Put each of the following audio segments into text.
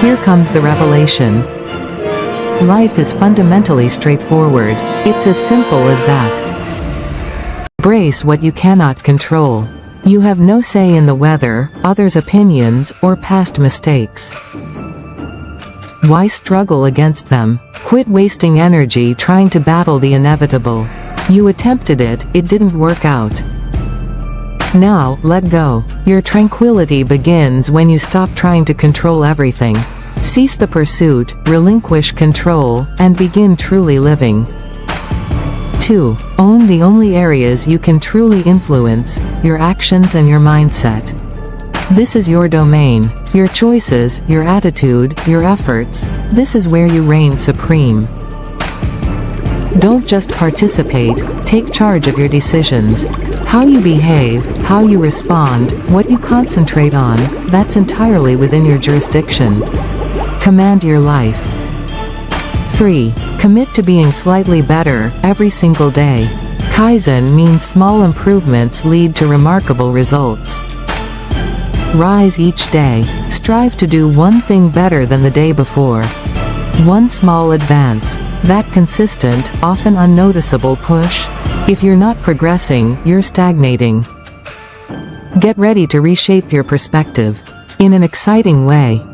Here comes the revelation. Life is fundamentally straightforward. It's as simple as that. Embrace what you cannot control. You have no say in the weather, others' opinions, or past mistakes. Why struggle against them? Quit wasting energy trying to battle the inevitable. You attempted it, it didn't work out. Now, let go. Your tranquility begins when you stop trying to control everything. Cease the pursuit, relinquish control, and begin truly living. 2. Own the only areas you can truly influence, your actions and your mindset. This is your domain, your choices, your attitude, your efforts. This is where you reign supreme. Don't just participate, take charge of your decisions. How you behave, how you respond, what you concentrate on, that's entirely within your jurisdiction. Command your life. 3. Commit to being slightly better, every single day. Kaizen means small improvements lead to remarkable results. Rise each day, strive to do one thing better than the day before. One small advance, that consistent, often unnoticeable push. If you're not progressing, you're stagnating. Get ready to reshape your perspective. In an exciting way.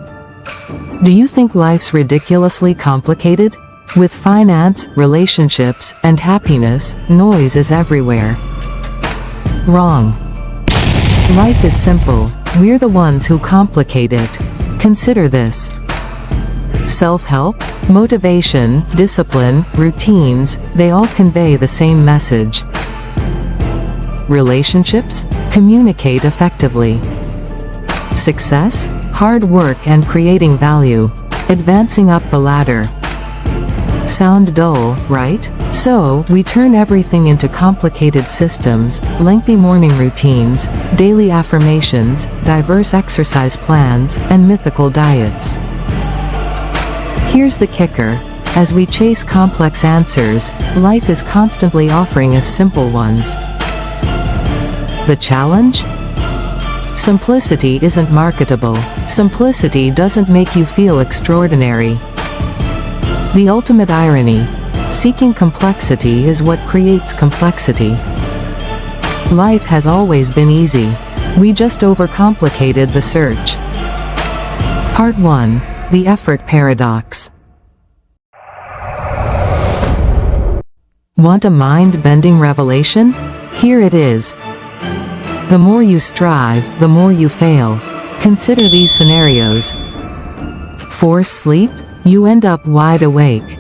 Do you think life's ridiculously complicated? With finance, relationships, and happiness, noise is everywhere. Wrong. Life is simple. We're the ones who complicate it. Consider this. Self-help, motivation, discipline, routines, they all convey the same message. Relationships? Communicate effectively. Success? Hard work and creating value. Advancing up the ladder. Sound dull, right? So, we turn everything into complicated systems, lengthy morning routines, daily affirmations, diverse exercise plans, and mythical diets. Here's the kicker. As we chase complex answers, life is constantly offering us simple ones. The challenge? Simplicity isn't marketable. Simplicity doesn't make you feel extraordinary. The ultimate irony. Seeking complexity is what creates complexity. Life has always been easy. We just overcomplicated the search. Part 1. The Effort Paradox. Want a mind-bending revelation? Here it is. The more you strive, the more you fail. Consider these scenarios. Force sleep? You end up wide awake.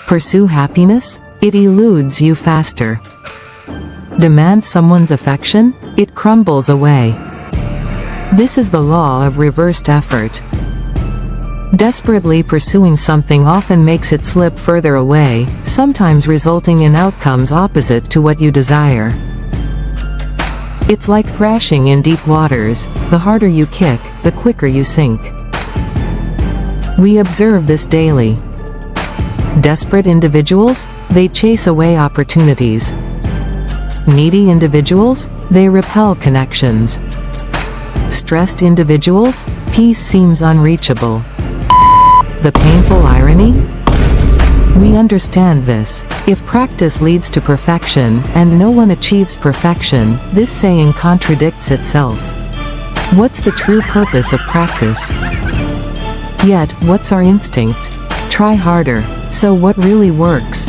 Pursue happiness? It eludes you faster. Demand someone's affection? It crumbles away. This is the law of reversed effort. Desperately pursuing something often makes it slip further away, sometimes resulting in outcomes opposite to what you desire. It's like thrashing in deep waters. The harder you kick, the quicker you sink. We observe this daily. Desperate individuals? They chase away opportunities. Needy individuals? They repel connections. Stressed individuals? Peace seems unreachable. The painful irony? We understand this. If practice leads to perfection, and no one achieves perfection, this saying contradicts itself. What's the true purpose of practice? Yet, what's our instinct? Try harder. So what really works?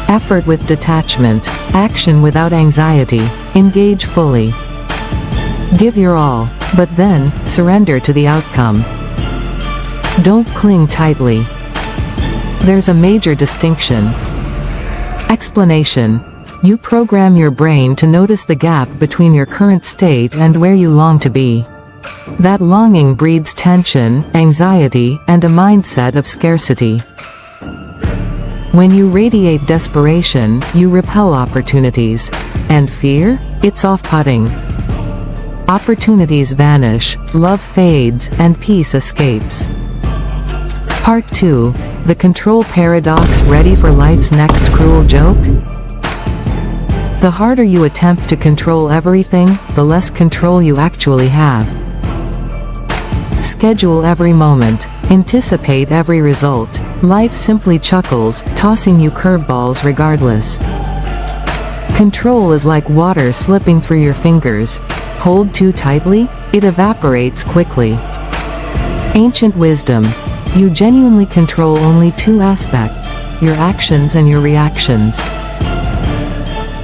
Effort with detachment, action without anxiety, engage fully. Give your all, but then, surrender to the outcome. Don't cling tightly. There's a major distinction. Explanation. You program your brain to notice the gap between your current state and where you long to be. That longing breeds tension, anxiety, and a mindset of scarcity. When you radiate desperation, you repel opportunities. And fear? It's off-putting. Opportunities vanish, love fades, and peace escapes. Part 2. The control paradox. Ready for life's next cruel joke? The harder you attempt to control everything, the less control you actually have. Schedule every moment. Anticipate every result. Life simply chuckles, tossing you curveballs regardless. Control is like water slipping through your fingers. Hold too tightly, it evaporates quickly. Ancient wisdom. You genuinely control only two aspects: your actions and your reactions.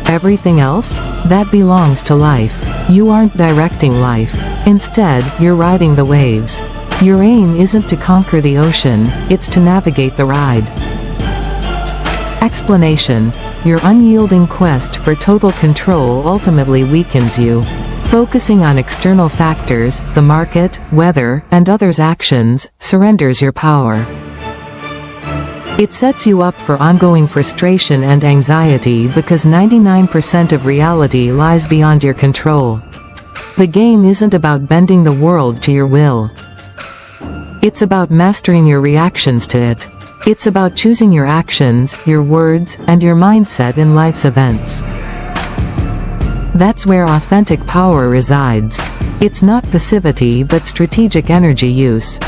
Everything else? That belongs to life. You aren't directing life. Instead, you're riding the waves. Your aim isn't to conquer the ocean, it's to navigate the ride. Explanation. Your unyielding quest for total control ultimately weakens you. Focusing on external factors, the market, weather, and others' actions, surrenders your power. It sets you up for ongoing frustration and anxiety because 99% of reality lies beyond your control. The game isn't about bending the world to your will. It's about mastering your reactions to it. It's about choosing your actions, your words, and your mindset in life's events. That's where authentic power resides. It's not passivity but strategic energy use.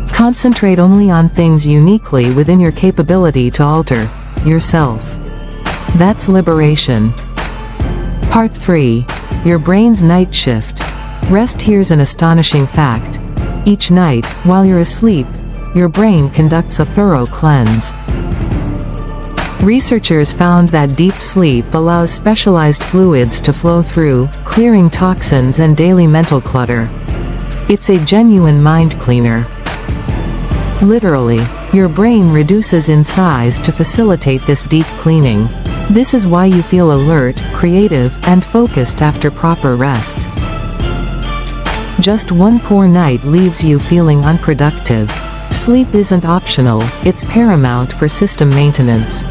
Concentrate only on things uniquely within your capability to alter yourself. That's liberation. Part 3. Your brain's night shift. Rest. Here's an astonishing fact. Each night, while you're asleep, your brain conducts a thorough cleanse. Researchers found that deep sleep allows specialized fluids to flow through, clearing toxins and daily mental clutter. It's a genuine mind cleaner. Literally, your brain reduces in size to facilitate this deep cleaning. This is why you feel alert, creative, and focused after proper rest. Just one poor night leaves you feeling unproductive. Sleep isn't optional, it's paramount for system maintenance.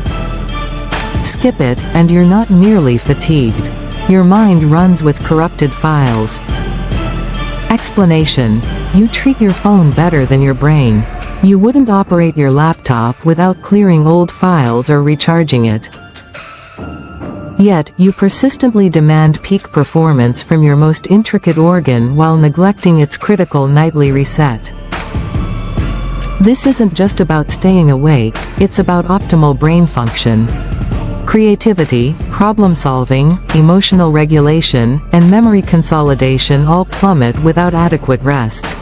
Skip it, and you're not merely fatigued. Your mind runs with corrupted files. Explanation. You treat your phone better than your brain. You wouldn't operate your laptop without clearing old files or recharging it. Yet, you persistently demand peak performance from your most intricate organ while neglecting its critical nightly reset. This isn't just about staying awake, it's about optimal brain function. Creativity, problem-solving, emotional regulation, and memory consolidation all plummet without adequate rest.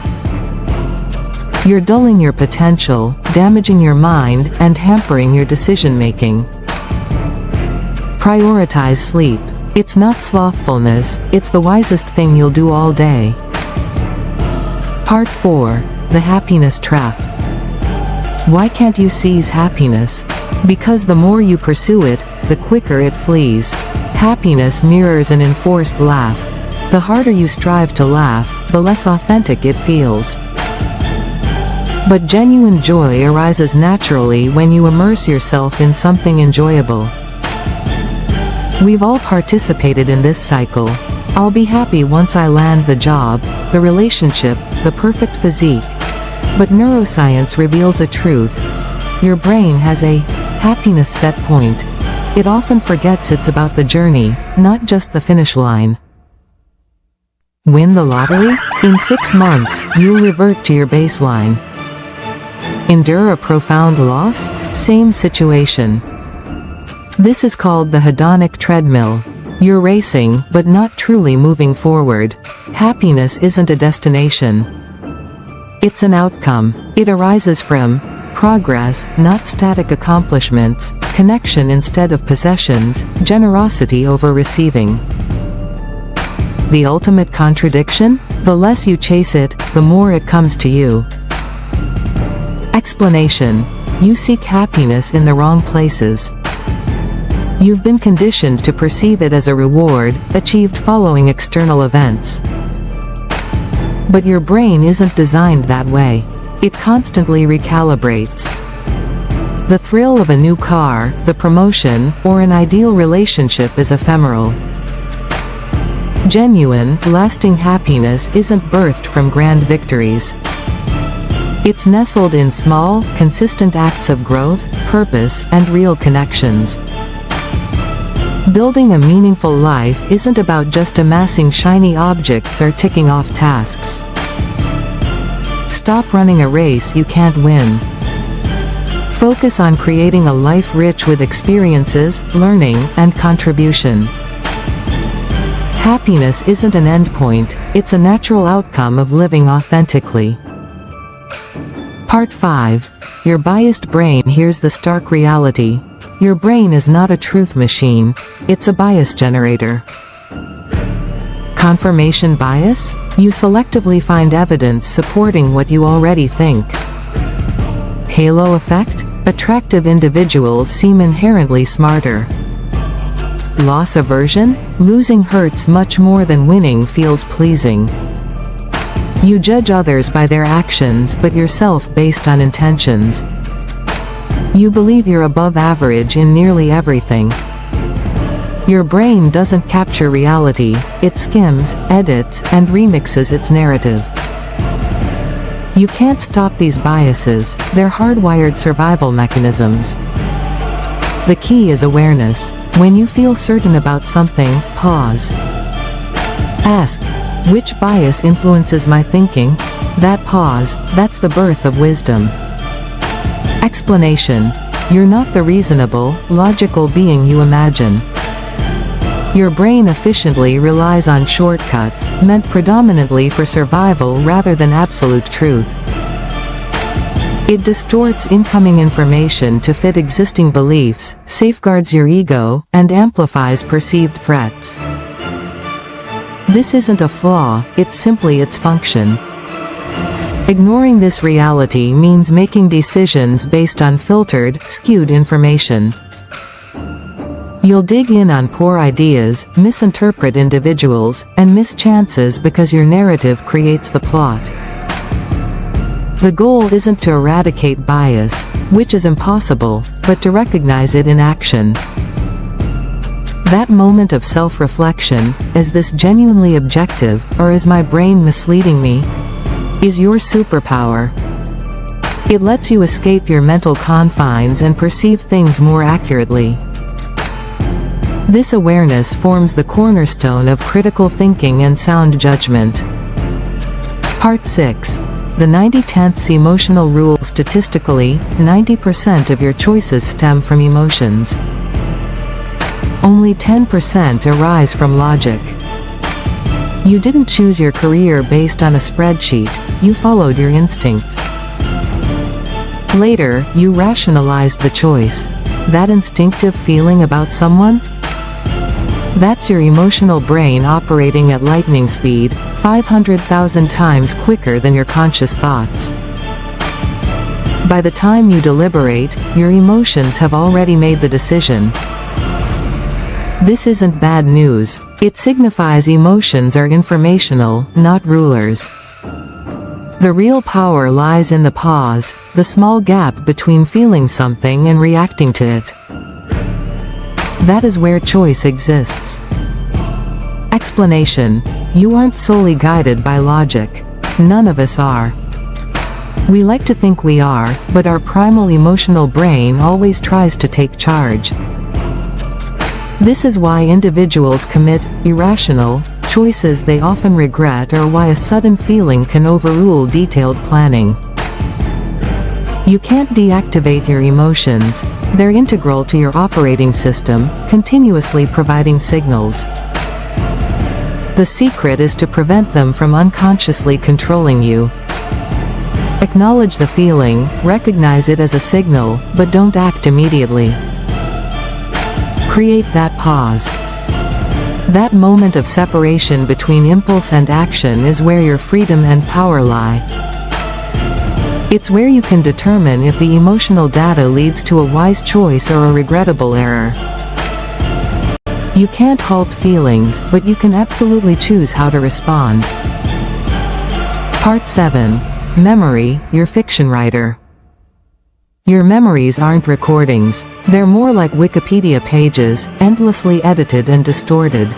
You're dulling your potential, damaging your mind, and hampering your decision-making. Prioritize sleep. It's not slothfulness, it's the wisest thing you'll do all day. Part 4. The Happiness Trap. Why can't you seize happiness? Because the more you pursue it, the quicker it flees. Happiness mirrors an enforced laugh. The harder you strive to laugh, the less authentic it feels. But genuine joy arises naturally when you immerse yourself in something enjoyable. We've all participated in this cycle. I'll be happy once I land the job, the relationship, the perfect physique. But neuroscience reveals a truth. Your brain has a happiness set point. It often forgets it's about the journey, not just the finish line. Win the lottery? In 6 months, you'll revert to your baseline. Endure a profound loss? Same situation. This is called the hedonic treadmill. You're racing, but not truly moving forward. Happiness isn't a destination. It's an outcome. It arises from progress, not static accomplishments, connection instead of possessions, generosity over receiving. The ultimate contradiction? The less you chase it, the more it comes to you. Explanation. You seek happiness in the wrong places. You've been conditioned to perceive it as a reward, achieved following external events. But your brain isn't designed that way. It constantly recalibrates. The thrill of a new car, the promotion, or an ideal relationship is ephemeral. Genuine, lasting happiness isn't birthed from grand victories. It's nestled in small, consistent acts of growth, purpose, and real connections. Building a meaningful life isn't about just amassing shiny objects or ticking off tasks. Stop running a race you can't win. Focus on creating a life rich with experiences, learning, and contribution. Happiness isn't an endpoint, it's a natural outcome of living authentically. Part 5. Your biased brain hears the stark reality. Your brain is not a truth machine, it's a bias generator. Confirmation bias? You selectively find evidence supporting what you already think. Halo effect? Attractive individuals seem inherently smarter. Loss aversion? Losing hurts much more than winning feels pleasing. You judge others by their actions but yourself based on intentions. You believe you're above average in nearly everything. Your brain doesn't capture reality, it skims, edits, and remixes its narrative. You can't stop these biases, they're hardwired survival mechanisms. The key is awareness. When you feel certain about something, pause. Ask, which bias influences my thinking? That pause, that's the birth of wisdom. Explanation. You're not the reasonable, logical being you imagine. Your brain efficiently relies on shortcuts, meant predominantly for survival rather than absolute truth. It distorts incoming information to fit existing beliefs, safeguards your ego, and amplifies perceived threats. This isn't a flaw, it's simply its function. Ignoring this reality means making decisions based on filtered, skewed information. You'll dig in on poor ideas, misinterpret individuals, and miss chances because your narrative creates the plot. The goal isn't to eradicate bias, which is impossible, but to recognize it in action. That moment of self-reflection, is this genuinely objective, or is my brain misleading me? Is your superpower. It lets you escape your mental confines and perceive things more accurately. This awareness forms the cornerstone of critical thinking and sound judgment. Part 6. The 90/10 emotional rule. Statistically, 90% of your choices stem from emotions. Only 10% arise from logic. You didn't choose your career based on a spreadsheet, you followed your instincts. Later, you rationalized the choice. That instinctive feeling about someone? That's your emotional brain operating at lightning speed, 500,000 times quicker than your conscious thoughts. By the time you deliberate, your emotions have already made the decision. This isn't bad news. It signifies emotions are informational, not rulers. The real power lies in the pause, the small gap between feeling something and reacting to it. That is where choice exists. Explanation. You aren't solely guided by logic. None of us are. We like to think we are, but our primal emotional brain always tries to take charge. This is why individuals commit irrational choices they often regret, or why a sudden feeling can overrule detailed planning. You can't deactivate your emotions, they're integral to your operating system, continuously providing signals. The secret is to prevent them from unconsciously controlling you. Acknowledge the feeling, recognize it as a signal, but don't act immediately. Create that pause. That moment of separation between impulse and action is where your freedom and power lie. It's where you can determine if the emotional data leads to a wise choice or a regrettable error. You can't halt feelings, but you can absolutely choose how to respond. Part 7. Memory, your fiction writer. Your memories aren't recordings, they're more like Wikipedia pages, endlessly edited and distorted.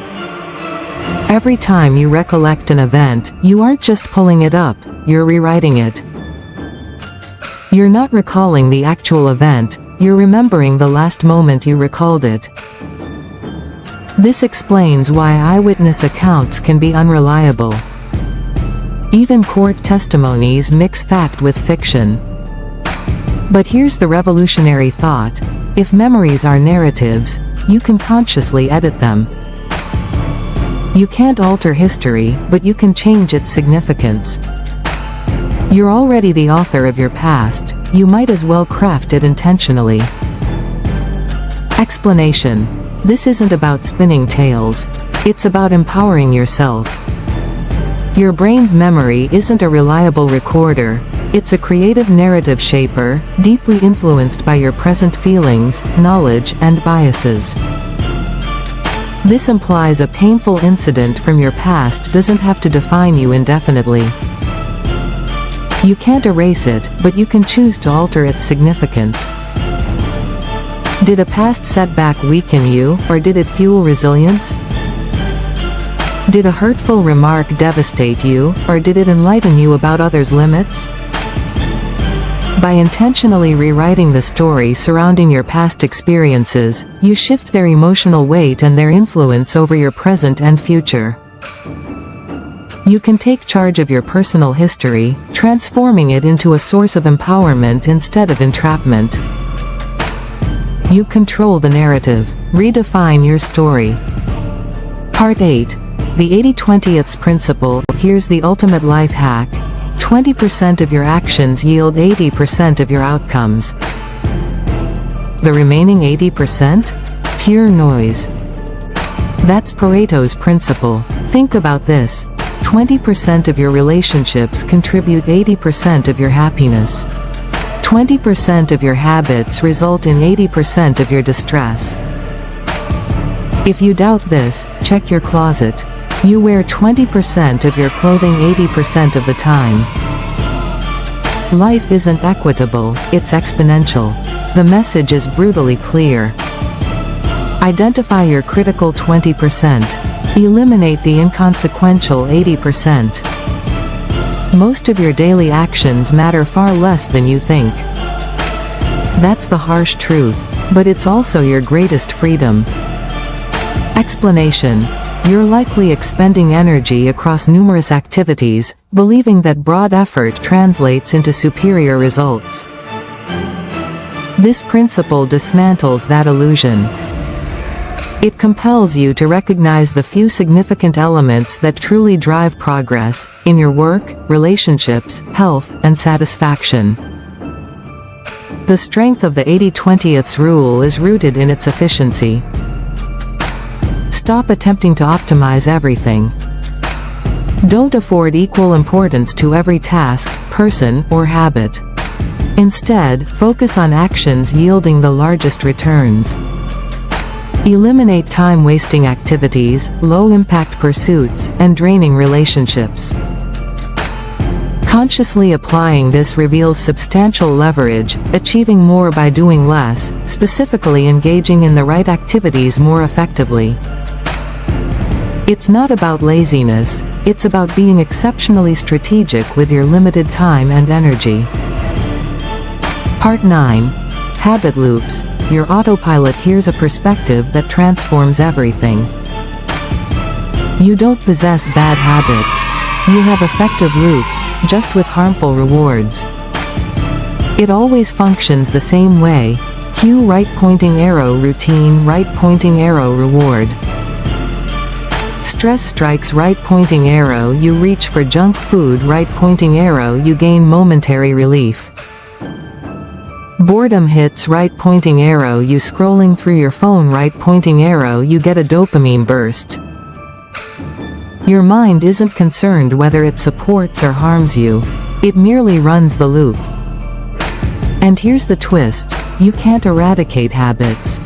Every time you recollect an event, you aren't just pulling it up, you're rewriting it. You're not recalling the actual event, you're remembering the last moment you recalled it. This explains why eyewitness accounts can be unreliable. Even court testimonies mix fact with fiction. But here's the revolutionary thought: if memories are narratives, you can consciously edit them. You can't alter history, but you can change its significance. You're already the author of your past, you might as well craft it intentionally. Explanation: this isn't about spinning tales. It's about empowering yourself. Your brain's memory isn't a reliable recorder, it's a creative narrative shaper, deeply influenced by your present feelings, knowledge, and biases. This implies a painful incident from your past doesn't have to define you indefinitely. You can't erase it, but you can choose to alter its significance. Did a past setback weaken you, or did it fuel resilience? Did a hurtful remark devastate you, or did it enlighten you about others' limits? By intentionally rewriting the story surrounding your past experiences, you shift their emotional weight and their influence over your present and future. You can take charge of your personal history, transforming it into a source of empowerment instead of entrapment. You control the narrative. Redefine your story. Part 8. The 80-20th principle. Here's the ultimate life hack. 20% of your actions yield 80% of your outcomes. The remaining 80%? Pure noise. That's Pareto's principle. Think about this. 20% of your relationships contribute 80% of your happiness. 20% of your habits result in 80% of your distress. If you doubt this, check your closet. You wear 20% of your clothing 80% of the time. Life isn't equitable, it's exponential. The message is brutally clear. Identify your critical 20%. Eliminate the inconsequential 80%. Most of your daily actions matter far less than you think. That's the harsh truth, but it's also your greatest freedom. Explanation: you're likely expending energy across numerous activities, believing that broad effort translates into superior results. This principle dismantles that illusion. It compels you to recognize the few significant elements that truly drive progress, in your work, relationships, health, and satisfaction. The strength of the 80-20th rule is rooted in its efficiency. Stop attempting to optimize everything. Don't afford equal importance to every task, person, or habit. Instead, focus on actions yielding the largest returns. Eliminate time-wasting activities, low-impact pursuits, and draining relationships. Consciously applying this reveals substantial leverage, achieving more by doing less, specifically engaging in the right activities more effectively. It's not about laziness, it's about being exceptionally strategic with your limited time and energy. Part 9. Habit loops. Your autopilot. Here's a perspective that transforms everything. You don't possess bad habits. You have effective loops, just with harmful rewards. It always functions the same way. Cue right pointing arrow routine, right pointing arrow reward. Stress strikes, right pointing arrow, you reach for junk food, right pointing arrow, you gain momentary relief. Boredom hits, right pointing arrow, you scrolling through your phone, right pointing arrow, you get a dopamine burst. Your mind isn't concerned whether it supports or harms you. It merely runs the loop. And here's the twist: you can't eradicate habits.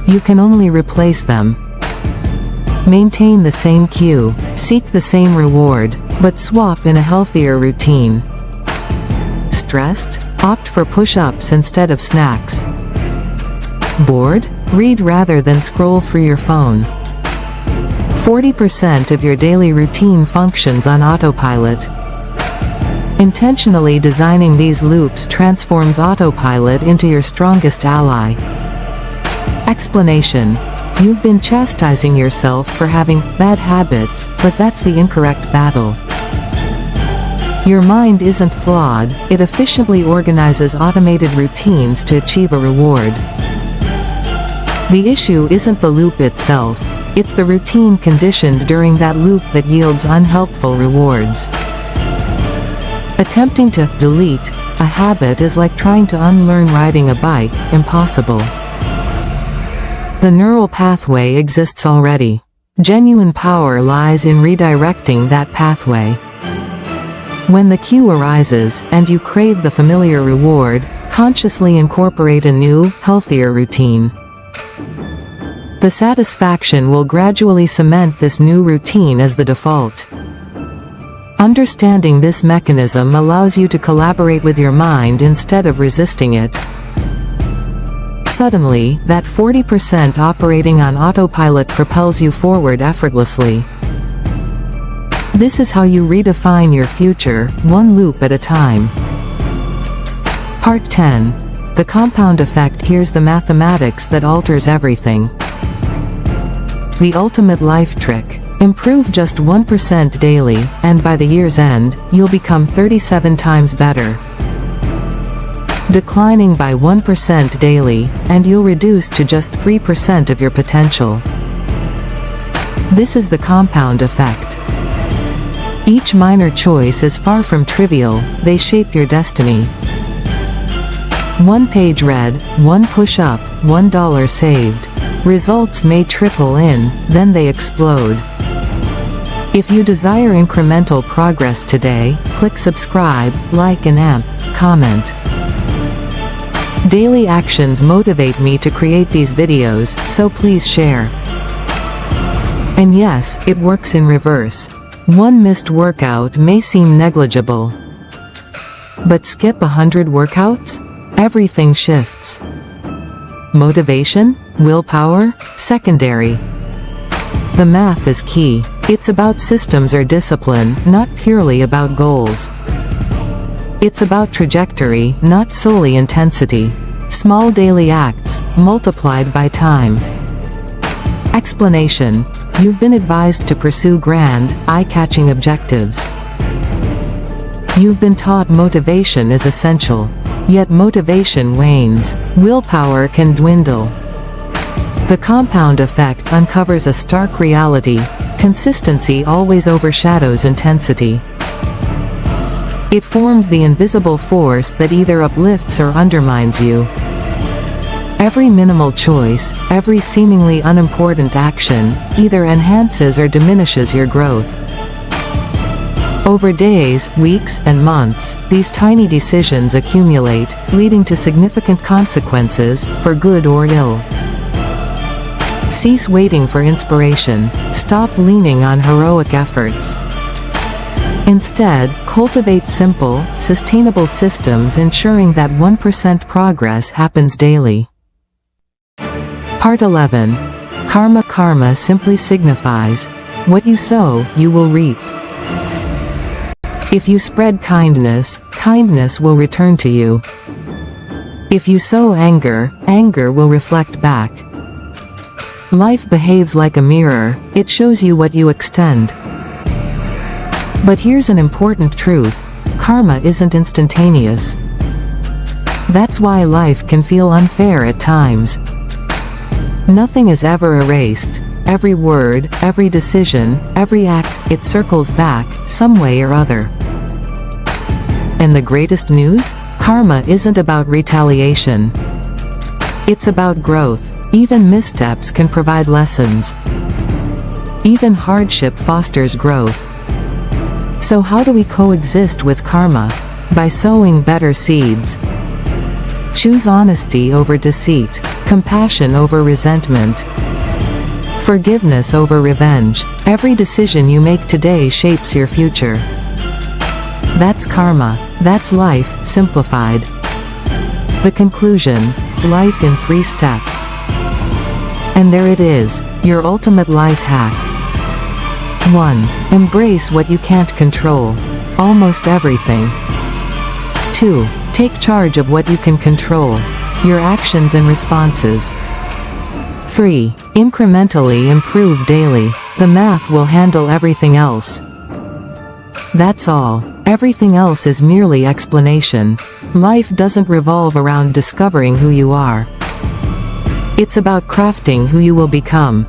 You can only replace them. Maintain the same cue, seek the same reward, but swap in a healthier routine. Stressed? Opt for push-ups instead of snacks. Bored? Read rather than scroll through your phone. 40% of your daily routine functions on autopilot. Intentionally designing these loops transforms autopilot into your strongest ally. Explanation: you've been chastising yourself for having bad habits, but that's the incorrect battle. Your mind isn't flawed, it efficiently organizes automated routines to achieve a reward. The issue isn't the loop itself, it's the routine conditioned during that loop that yields unhelpful rewards. Attempting to delete a habit is like trying to unlearn riding a bike, impossible. The neural pathway exists already. Genuine power lies in redirecting that pathway. When the cue arises, and you crave the familiar reward, consciously incorporate a new, healthier routine. The satisfaction will gradually cement this new routine as the default. Understanding this mechanism allows you to collaborate with your mind instead of resisting it. Suddenly, that 40% operating on autopilot propels you forward effortlessly. This is how you redefine your future, one loop at a time. Part 10. The compound effect. Here's the mathematics that alters everything. The ultimate life trick. Improve just 1% daily, and by the year's end, you'll become 37 times better. Declining by 1% daily, and you'll reduce to just 3% of your potential. This is the compound effect. Each minor choice is far from trivial, they shape your destiny. One page read, one push-up, $1 saved. Results may trickle in, then they explode. If you desire incremental progress today, click subscribe, like and comment. Daily actions motivate me to create these videos, so please share. And yes, it works in reverse. One missed workout may seem negligible. But skip 100 workouts? Everything shifts. Motivation? Willpower? Secondary. The math is key. It's about systems or discipline, not purely about goals. It's about trajectory, not solely intensity. Small daily acts, multiplied by time. Explanation: you've been advised to pursue grand, eye-catching objectives. You've been taught motivation is essential. Yet motivation wanes. Willpower can dwindle. The compound effect uncovers a stark reality: consistency always overshadows intensity. It forms the invisible force that either uplifts or undermines you. Every minimal choice, every seemingly unimportant action, either enhances or diminishes your growth. Over days, weeks, and months, these tiny decisions accumulate, leading to significant consequences, for good or ill. Cease waiting for inspiration. Stop leaning on heroic efforts. Instead, cultivate simple, sustainable systems ensuring that 1% progress happens daily. Part 11. Karma. Karma simply signifies, what you sow, you will reap. If you spread kindness, kindness will return to you. If you sow anger, anger will reflect back. Life behaves like a mirror, it shows you what you extend. But here's an important truth: karma isn't instantaneous. That's why life can feel unfair at times. Nothing is ever erased. Every word, every decision, every act, it circles back, some way or other. And the greatest news? Karma isn't about retaliation. It's about growth. Even missteps can provide lessons. Even hardship fosters growth. So how do we coexist with karma? By sowing better seeds. Choose honesty over deceit, compassion over resentment, forgiveness over revenge. Every decision you make today shapes your future. That's karma. That's life, simplified. The conclusion: life in 3 steps. And there it is, your ultimate life hack. 1. Embrace what you can't control. Almost everything. 2. Take charge of what you can control. Your actions and responses. 3. Incrementally improve daily. The math will handle everything else. That's all. Everything else is merely explanation. Life doesn't revolve around discovering who you are. It's about crafting who you will become.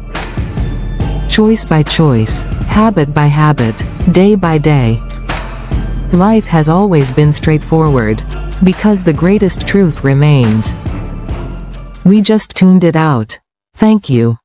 Choice by choice, habit by habit, day by day. Life has always been straightforward, because the greatest truth remains. We just tuned it out. Thank you.